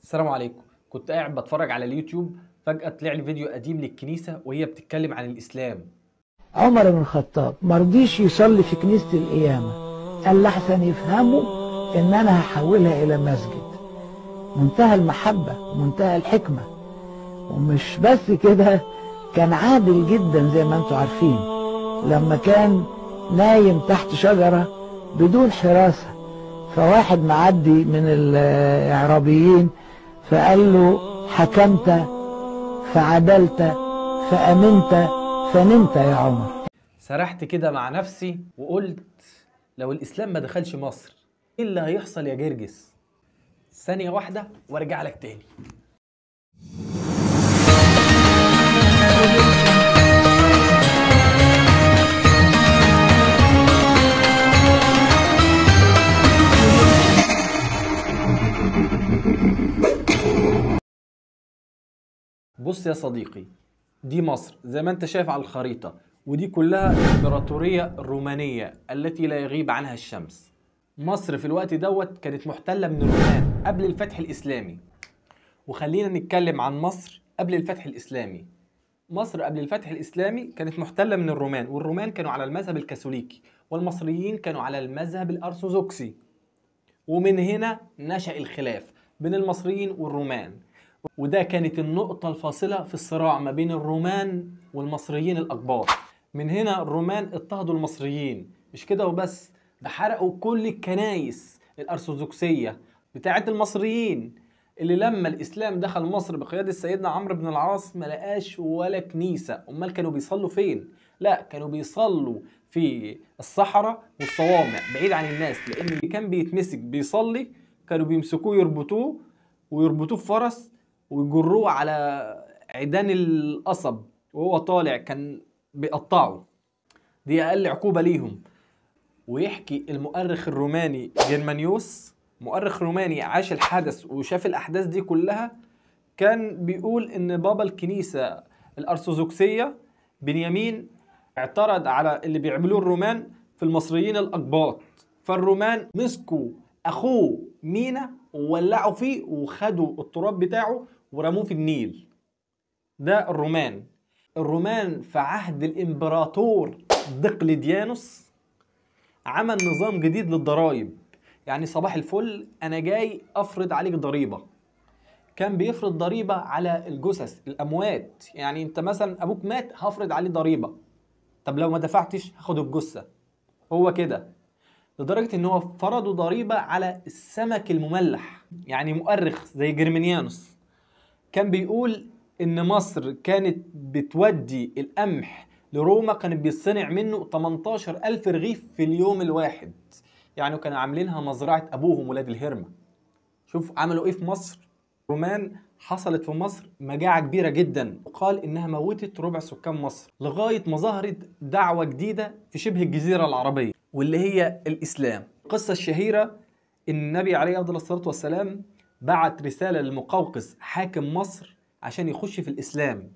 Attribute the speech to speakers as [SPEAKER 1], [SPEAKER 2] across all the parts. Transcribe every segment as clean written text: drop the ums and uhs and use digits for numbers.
[SPEAKER 1] السلام عليكم. كنت قاعد بتفرج على اليوتيوب، فجأة طلع لي فيديو قديم للكنيسة وهي بتتكلم عن الإسلام.
[SPEAKER 2] عمر بن الخطاب مرضيش يصلي في كنيسة القيامة، قال لحسن يفهموا ان انا هحولها الى مسجد. منتهى المحبة ومنتهى الحكمة، ومش بس كده، كان عادل جدا زي ما انتوا عارفين. لما كان نايم تحت شجرة بدون حراسة، فواحد معدي من الإعرابيين فقال له: حكمت فعدلت فأمنت فنمت يا عمر.
[SPEAKER 1] سرحت كده مع نفسي وقلت لو الإسلام ما دخلش مصر إيه اللي هيحصل يا جرجس؟ ثانية واحدة وارجع لك تاني. بص يا صديقي، دي مصر زي ما انت شايف على الخريطة، ودي كلها الإمبراطورية الرومانية التي لا يغيب عنها الشمس. مصر في الوقت دوت كانت محتلة من الرومان قبل الفتح الإسلامي. وخلينا نتكلم عن مصر قبل الفتح الإسلامي. مصر قبل الفتح الإسلامي كانت محتلة من الرومان، والرومان كانوا على المذهب الكاثوليكي، والمصريين كانوا على المذهب الأرثوذكسي. ومن هنا نشأ الخلاف بين المصريين والرومان، وده كانت النقطة الفاصلة في الصراع ما بين الرومان والمصريين الأقباط. من هنا الرومان اضطهدوا المصريين، مش كده وبس، ده حرقوا كل الكنايس الأرثوذكسية بتاعت المصريين، اللي لما الإسلام دخل مصر بقيادة سيدنا عمرو بن العاص ما لقاش ولا كنيسة. أمال كانوا بيصلوا فين؟ لا، كانوا بيصلوا في الصحراء والصوامع بعيد عن الناس، لأن اللي كان بيتمسك بيصلي كانوا بيمسكوه يربطوه ويربطوه في فرس ويجروه على عيدان القصب، وهو طالع كان بيقطعه. دي أقل عقوبة ليهم. ويحكي المؤرخ الروماني جرمانيوس، مؤرخ روماني عاش الحدث وشاف الأحداث دي كلها، كان بيقول إن بابا الكنيسة الأرثوذكسية بنيامين اعترض على اللي بيعملوه الرومان في المصريين الأقباط، فالرومان مسكوا أخوه مينا وولعوا فيه وخدوا التراب بتاعه ورموه في النيل. ده الرومان. الرومان في عهد الإمبراطور دقلديانوس عمل نظام جديد للضرائب. يعني صباح الفل أنا جاي أفرض عليك ضريبة. كان بيفرض ضريبة على الجثث، الأموات. يعني أنت مثلا أبوك مات هفرض عليه ضريبة، طب لو ما دفعتش هاخد الجثة. هو كده، لدرجة إن هو فرضوا ضريبة على السمك المملح. يعني مؤرخ زي جرمانيانوس كان بيقول إن مصر كانت بتودي القمح لروما، كانت بيصنع منه 18,000 رغيف في اليوم الواحد. يعني كانوا عاملينها مزرعة أبوهم ولاد الهرمة. شوف عملوا إيه في مصر. رومان حصلت في مصر مجاعة كبيرة جدا، وقال إنها موتت ربع سكان مصر، لغاية ما ظهرت دعوة جديدة في شبه الجزيرة العربية واللي هي الإسلام. القصة الشهيرة إن النبي عليه أفضل الصلاة والسلام بعت رسالة للمقوقس حاكم مصر عشان يخش في الإسلام.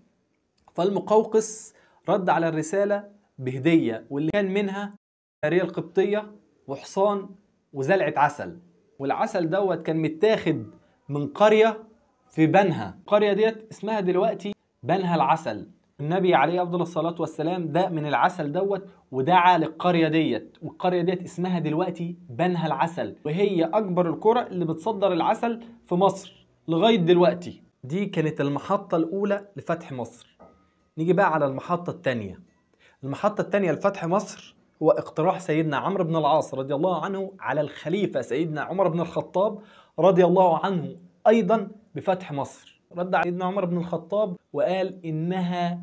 [SPEAKER 1] فالمقوقس رد على الرسالة بهدية، واللي كان منها الجارية القبطية وحصان وزلعة عسل. والعسل دوت كان متاخد من قرية في بنها. القرية ديت اسمها دلوقتي بنها العسل. النبي عليه أفضل الصلاة والسلام داق من العسل دوت ودعا للقرية ديت، والقرية ديت اسمها دلوقتي بنها العسل، وهي أكبر القرى اللي بتصدر العسل في مصر لغاية دلوقتي. دي كانت المحطة الأولى لفتح مصر. نيجي بقى على المحطة الثانية. المحطة الثانية لفتح مصر هو اقتراح سيدنا عمرو بن العاص رضي الله عنه على الخليفة سيدنا عمر بن الخطاب رضي الله عنه أيضا بفتح مصر. رد على سيدنا عمر بن الخطاب وقال إنها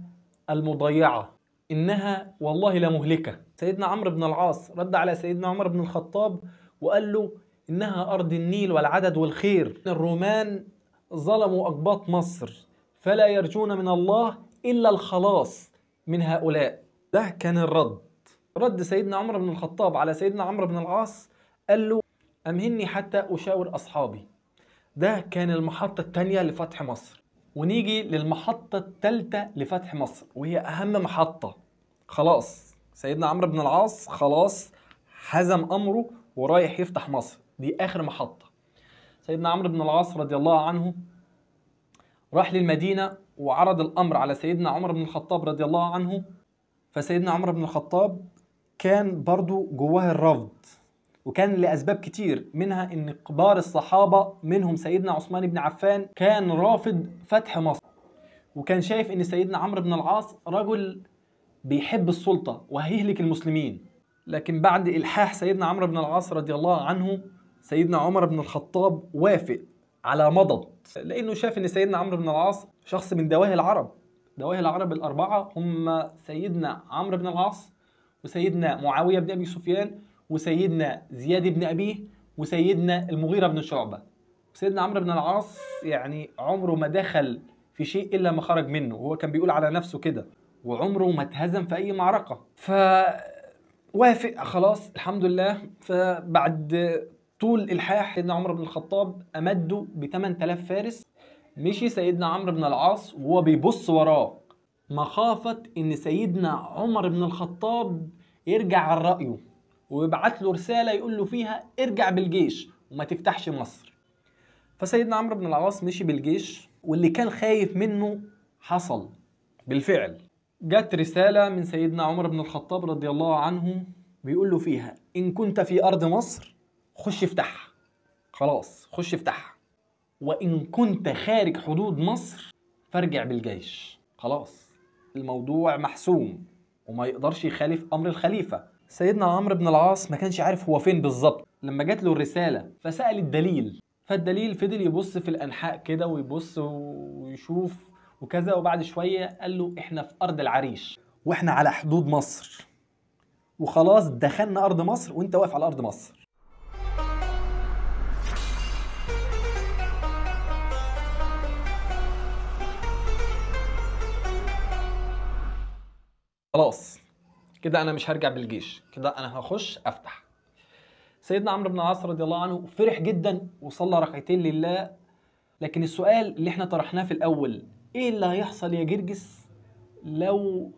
[SPEAKER 1] المضيعة، إنها والله لمهلكة. سيدنا عمرو بن العاص رد على سيدنا عمر بن الخطاب وقال له إنها أرض النيل والعدد والخير. الرومان ظلموا أقباط مصر فلا يرجون من الله إلا الخلاص من هؤلاء. ده كان الرد. رد سيدنا عمر بن الخطاب على سيدنا عمرو بن العاص قال له أمهني حتى أشاور أصحابي. ده كان المحطة الثانية لفتح مصر. ونيجي للمحطة الثالثة لفتح مصر، وهي أهم محطة. خلاص سيدنا عمرو بن العاص خلاص حزم أمره ورايح يفتح مصر. دي آخر محطة. سيدنا عمرو بن العاص رضي الله عنه راح للمدينة وعرض الأمر على سيدنا عمر بن الخطاب رضي الله عنه. فسيدنا عمر بن الخطاب كان برضو جواه الرفض، وكان لأسباب كتير، منها إن كبار الصحابة منهم سيدنا عثمان بن عفان كان رافض فتح مصر، وكان شايف إن سيدنا عمرو بن العاص رجل بيحب السلطة وهيهلك المسلمين. لكن بعد إلحاح سيدنا عمرو بن العاص رضي الله عنه، سيدنا عمر بن الخطاب وافق على مضض، لأنه شاف إن سيدنا عمرو بن العاص شخص من دواهي العرب. دواهي العرب الأربعة هم سيدنا عمرو بن العاص، وسيدنا معاوية بن أبي سفيان، وسيدنا زياد بن أبيه، وسيدنا المغيرة بن شعبة. سيدنا عمرو بن العاص يعني عمره ما دخل في شيء إلا ما خرج منه، وهو كان بيقول على نفسه كده، وعمره ما اتهزم في أي معركة. فوافق خلاص الحمد لله. فبعد طول إلحاح سيدنا عمر بن الخطاب أمده ب8000 فارس. مشي سيدنا عمرو بن العاص وهو بيبص وراه مخافة إن سيدنا عمر بن الخطاب يرجع عن رأيه، ويبعت له رسالة يقول له فيها ارجع بالجيش وما تفتحش مصر. فسيدنا عمرو بن العاص مشي بالجيش، واللي كان خايف منه حصل بالفعل. جت رسالة من سيدنا عمر بن الخطاب رضي الله عنه بيقول له فيها إن كنت في أرض مصر خش افتحها، خلاص خش افتحها، وإن كنت خارج حدود مصر فارجع بالجيش. خلاص الموضوع محسوم وما يقدرش يخالف أمر الخليفة. سيدنا عمرو بن العاص ما كانش عارف هو فين بالظبط لما جات له الرسالة، فسأل الدليل. فالدليل فضل يبص في الأنحاء كده ويبص ويشوف وكذا، وبعد شوية قال له احنا في أرض العريش واحنا على حدود مصر، وخلاص دخلنا أرض مصر وانت واقف على أرض مصر. خلاص كده انا مش هرجع بالجيش، كده انا هخش افتح. سيدنا عمرو بن العاص رضي الله عنه فرح جدا وصلى ركعتين لله. لكن السؤال اللي احنا طرحناه في الاول، ايه اللي هيحصل يا جرجس لو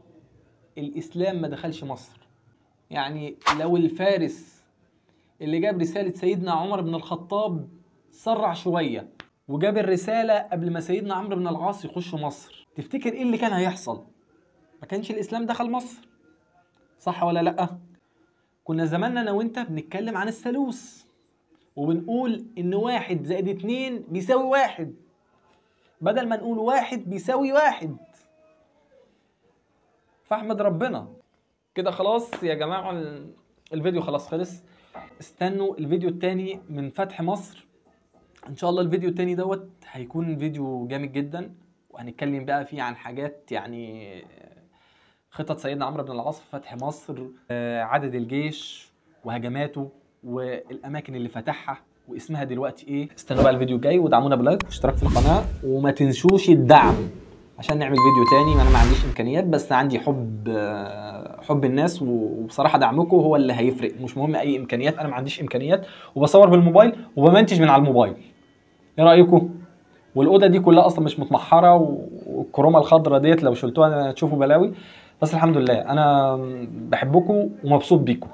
[SPEAKER 1] الاسلام ما دخلش مصر؟ يعني لو الفارس اللي جاب رسالة سيدنا عمر بن الخطاب سرع شوية وجاب الرسالة قبل ما سيدنا عمرو بن العاص يخش مصر، تفتكر ايه اللي كان هيحصل؟ ما كانش الاسلام دخل مصر، صح ولا لأ؟ كنا زماننا انا وانت بنتكلم عن الثالوث وبنقول ان 1 زائد 2 بيساوي 1، بدل ما نقول 1 بيساوي 1. فاحمد ربنا كده. خلاص يا جماعة الفيديو خلاص خلص. استنوا الفيديو التاني من فتح مصر ان شاء الله. الفيديو التاني دوت هيكون فيديو جامد جدا، وهنتكلم بقى فيه عن حاجات يعني خطط سيدنا عمرو بن العاص في فتح مصر، عدد الجيش وهجماته والاماكن اللي فتحها واسمها دلوقتي ايه. استنوا بقى الفيديو الجاي، ودعمونا بلايك واشتراك في القناه، وما تنسوش الدعم عشان نعمل فيديو تاني. انا ما عنديش امكانيات، بس عندي حب الناس، وبصراحه دعمكم هو اللي هيفرق. مش مهم اي امكانيات، انا ما عنديش امكانيات وبصور بالموبايل وبمنتج من على الموبايل. ايه رايكم؟ والاوضه دي كلها اصلا مش متمحره، والكرومه الخضراء ديت لو شلتوها تشوفوا بلاوي. بس الحمد لله انا بحبكم ومبسوط بيكم.